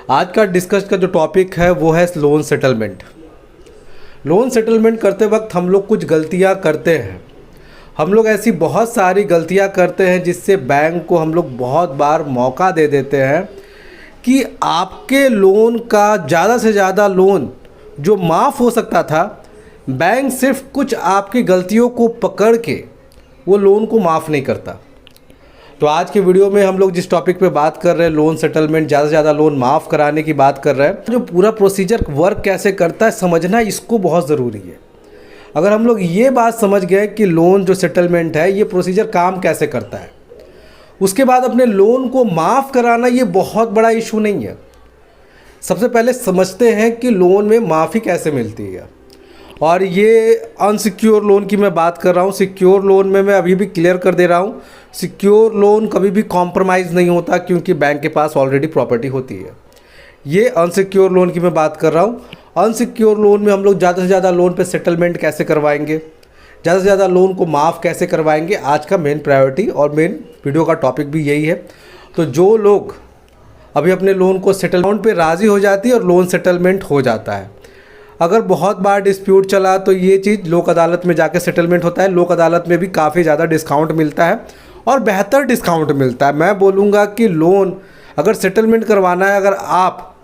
आज का डिस्कस का जो टॉपिक है वो है लोन सेटलमेंट। लोन सेटलमेंट करते वक्त हम लोग कुछ गलतियां करते हैं। हम लोग ऐसी बहुत सारी गलतियां करते हैं जिससे बैंक को हम लोग बहुत बार मौका दे देते हैं कि आपके लोन का ज़्यादा से ज़्यादा लोन जो माफ़ हो सकता था, बैंक सिर्फ कुछ आपकी गलतियों को पकड़ के वो लोन को माफ़ नहीं करता। तो आज के वीडियो में हम लोग जिस टॉपिक पे बात कर रहे हैं, लोन सेटलमेंट, ज़्यादा से ज़्यादा लोन माफ़ कराने की बात कर रहे हैं। जो पूरा प्रोसीजर वर्क कैसे करता है समझना इसको बहुत ज़रूरी है। अगर हम लोग ये बात समझ गए कि लोन जो सेटलमेंट है ये प्रोसीजर काम कैसे करता है, उसके बाद अपने लोन को माफ़ कराना ये बहुत बड़ा इशू नहीं है। सबसे पहले समझते हैं कि लोन में माफ़ी कैसे मिलती है। और ये अनसिक्योर लोन की मैं बात कर रहा हूँ। सिक्योर लोन में मैं अभी भी क्लियर कर दे रहा हूँ, सिक्योर लोन कभी भी कॉम्प्रोमाइज़ नहीं होता क्योंकि बैंक के पास ऑलरेडी प्रॉपर्टी होती है। ये अनसिक्योर लोन की मैं बात कर रहा हूँ। अनसिक्योर लोन में हम लोग ज़्यादा से ज़्यादा लोन पे सेटलमेंट कैसे करवाएंगे, ज़्यादा से ज़्यादा लोन को माफ़ कैसे करवाएंगे, आज का मेन प्रायोरिटी और मेन वीडियो का टॉपिक भी यही है। तो जो लोग अभी अपने लोन को सेटलमेंट पे राज़ी हो जाती है और लोन सेटलमेंट हो जाता है। अगर बहुत बार डिस्प्यूट चला तो ये चीज़ लोक अदालत में जाके सेटलमेंट होता है। लोक अदालत में भी काफ़ी ज़्यादा डिस्काउंट मिलता है और बेहतर डिस्काउंट मिलता है। मैं बोलूँगा कि लोन अगर सेटलमेंट करवाना है, अगर आप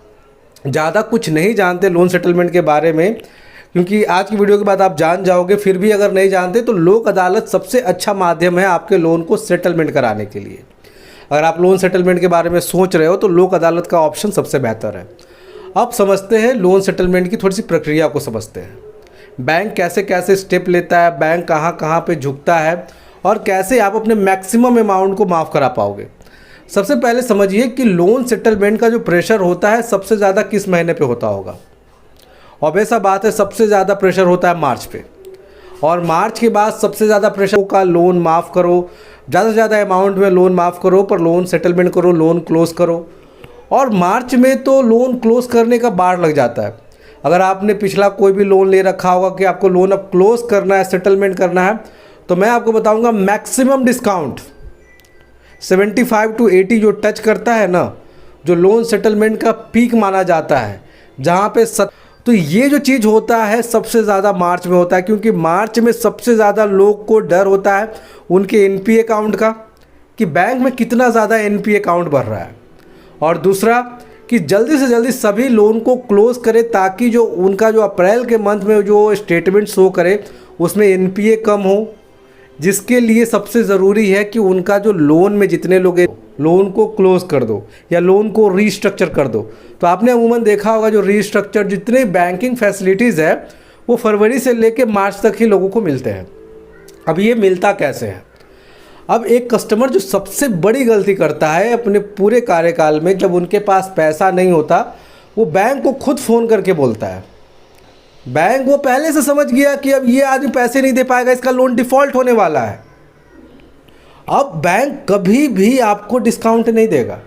ज़्यादा कुछ नहीं जानते लोन सेटलमेंट के बारे में, क्योंकि आज की वीडियो के बाद आप जान जाओगे, फिर भी अगर नहीं जानते तो लोक अदालत सबसे अच्छा माध्यम है आपके लोन को सेटलमेंट कराने के लिए। अगर आप लोन सेटलमेंट के बारे में सोच रहे हो तो लोक अदालत का ऑप्शन सबसे बेहतर है। अब समझते हैं लोन सेटलमेंट की थोड़ी सी प्रक्रिया को समझते हैं। बैंक कैसे कैसे स्टेप लेता है, बैंक कहाँ कहाँ पे झुकता है और कैसे आप अपने मैक्सिमम अमाउंट को माफ़ करा पाओगे। सबसे पहले समझिए कि लोन सेटलमेंट का जो प्रेशर होता है सबसे ज़्यादा किस महीने पे होता होगा। ऑब्वियस सा बात है, सबसे ज़्यादा प्रेशर होता है मार्च पे। और मार्च के बाद सबसे ज़्यादा प्रेशर का लोन माफ़ करो, ज़्यादा से ज़्यादा अमाउंट में लोन माफ़ करो, पर लोन सेटलमेंट करो, लोन क्लोज़ करो। और मार्च में तो लोन क्लोज़ करने का बाढ़ लग जाता है। अगर आपने पिछला कोई भी लोन ले रखा होगा कि आपको लोन अब क्लोज़ करना है, सेटलमेंट करना है, तो मैं आपको बताऊंगा मैक्सिमम डिस्काउंट 75 to 80 जो टच करता है ना, जो लोन सेटलमेंट का पीक माना जाता है, जहाँ पे तो ये जो चीज़ होता है सबसे ज़्यादा मार्च में होता है, क्योंकि मार्च में सबसे ज़्यादा लोग को डर होता है उनके एनपीए अकाउंट का कि बैंक में कितना ज़्यादा एनपीए अकाउंट बढ़ रहा है, और दूसरा कि जल्दी से जल्दी सभी लोन को क्लोज़ करें ताकि जो उनका जो अप्रैल के मंथ में जो स्टेटमेंट शो करे उसमें एनपीए कम हो, जिसके लिए सबसे ज़रूरी है कि उनका जो लोन में जितने लोग लोन को क्लोज़ कर दो या लोन को रीस्ट्रक्चर कर दो। तो आपने अमूमन देखा होगा जो रीस्ट्रक्चर जितने बैंकिंग फैसिलिटीज़ है वो फरवरी से लेकर मार्च तक ही लोगों को मिलते हैं। अब ये मिलता कैसे है? अब एक कस्टमर जो सबसे बड़ी गलती करता है अपने पूरे कार्यकाल में, जब उनके पास पैसा नहीं होता, वो बैंक को खुद फ़ोन करके बोलता है। बैंक वो पहले से समझ गया कि अब ये आदमी पैसे नहीं दे पाएगा, इसका लोन डिफ़ॉल्ट होने वाला है। अब बैंक कभी भी आपको डिस्काउंट नहीं देगा।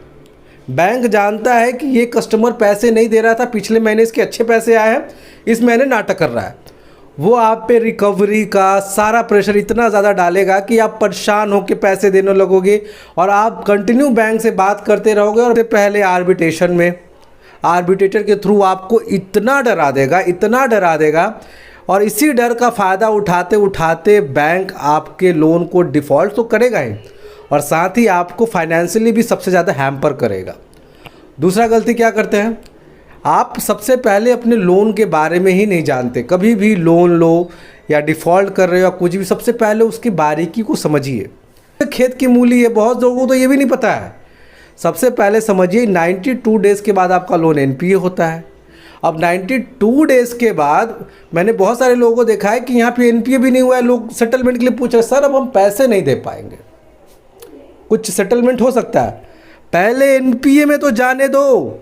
बैंक जानता है कि ये कस्टमर पैसे नहीं दे रहा था, पिछले महीने इसके अच्छे पैसे आए हैं, इस महीने नाटक कर रहा है। वो आप पे रिकवरी का सारा प्रेशर इतना ज़्यादा डालेगा कि आप परेशान होकर पैसे देने लगोगे और आप कंटिन्यू बैंक से बात करते रहोगे। और पहले आर्बिट्रेशन में आर्बिट्रेटर के थ्रू आपको इतना डरा देगा, इतना डरा देगा, और इसी डर का फ़ायदा उठाते उठाते बैंक आपके लोन को डिफ़ॉल्ट तो करेगा ही, और साथ ही आपको फाइनेंशियली भी सबसे ज़्यादा हैम्पर करेगा। दूसरा गलती क्या करते हैं, आप सबसे पहले अपने लोन के बारे में ही नहीं जानते। कभी भी लोन लो या डिफ़ॉल्ट कर रहे हो या कुछ भी, सबसे पहले उसकी बारीकी को समझिए। खेत की मूली है, बहुत लोगों को तो ये भी नहीं पता है। सबसे पहले समझिए 92 डेज़ के बाद आपका लोन एनपीए होता है। अब 92 डेज़ के बाद मैंने बहुत सारे लोगों को देखा है कि यहाँ पे एनपीए भी नहीं हुआ है, लोग सेटलमेंट के लिए पूछ रहे हैं, सर अब हम पैसे नहीं दे पाएंगे, कुछ सेटलमेंट हो सकता है। पहले एनपीए में तो जाने दो,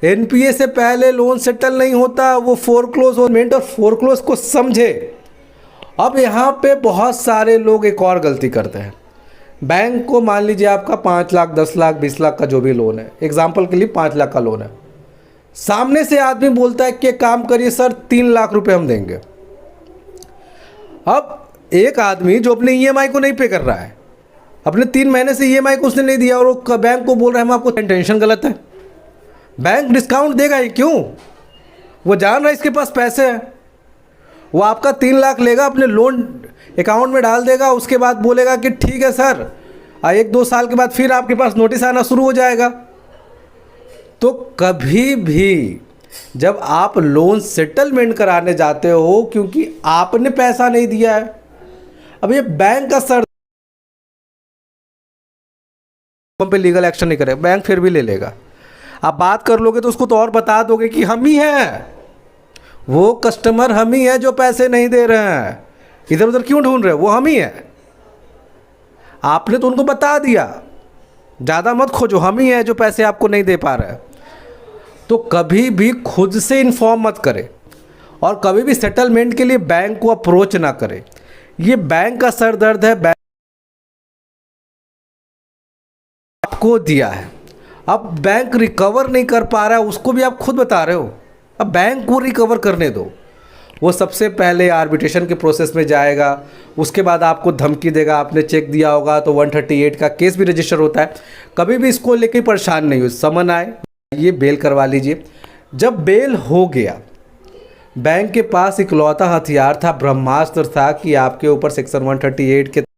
एनपीए से पहले लोन सेटल नहीं होता, वो फोरक्लोजमेंट और फोरक्लोज को समझे। अब यहाँ पे बहुत सारे लोग एक और गलती करते हैं। बैंक को मान लीजिए आपका 5 लाख, 10 लाख, 20 लाख का जो भी लोन है, एग्जाम्पल के लिए 5 लाख का लोन है, सामने से आदमी बोलता है कि काम करिए सर 3 लाख रुपए हम देंगे। अब एक आदमी जो अपने ईएमआई को नहीं पे कर रहा है, अपने 3 महीने से ईएमआई को उसने नहीं दिया, और वो बैंक को बोल रहा है हम आपको, टेंशन गलत है। बैंक डिस्काउंट देगा ही क्यों? वो जान रहा है इसके पास पैसे हैं, वो आपका 3 लाख लेगा अपने लोन अकाउंट में डाल देगा, उसके बाद बोलेगा कि ठीक है सर, 1-2 साल के बाद फिर आपके पास नोटिस आना शुरू हो जाएगा। तो कभी भी जब आप लोन सेटलमेंट कराने जाते हो क्योंकि आपने पैसा नहीं दिया है, अब ये बैंक का सर पे लीगल एक्शन नहीं करे, बैंक फिर भी ले लेगा। आप बात कर लोगे तो उसको तो और बता दोगे कि हम ही हैं, वो कस्टमर हम ही हैं जो पैसे नहीं दे रहे हैं, इधर उधर क्यों ढूंढ रहे हो, वो हम ही हैं। आपने तो उनको बता दिया, ज़्यादा मत खोजो, हम ही हैं जो पैसे आपको नहीं दे पा रहे हैं। तो कभी भी खुद से इन्फॉर्म मत करें और कभी भी सेटलमेंट के लिए बैंक को अप्रोच ना करें। ये बैंक का सर दर्द है, बैंक आपको दिया है, अब बैंक रिकवर नहीं कर पा रहा है, उसको भी आप खुद बता रहे हो। अब बैंक को रिकवर करने दो, वो सबसे पहले आर्बिट्रेशन के प्रोसेस में जाएगा, उसके बाद आपको धमकी देगा, आपने चेक दिया होगा तो 138 का केस भी रजिस्टर होता है। कभी भी इसको लेके परेशान नहीं हो, समन आए ये बेल करवा लीजिए। जब बेल हो गया, बैंक के पास इकलौता हथियार था, ब्रह्मास्त्र था कि आपके ऊपर सेक्शन 138 के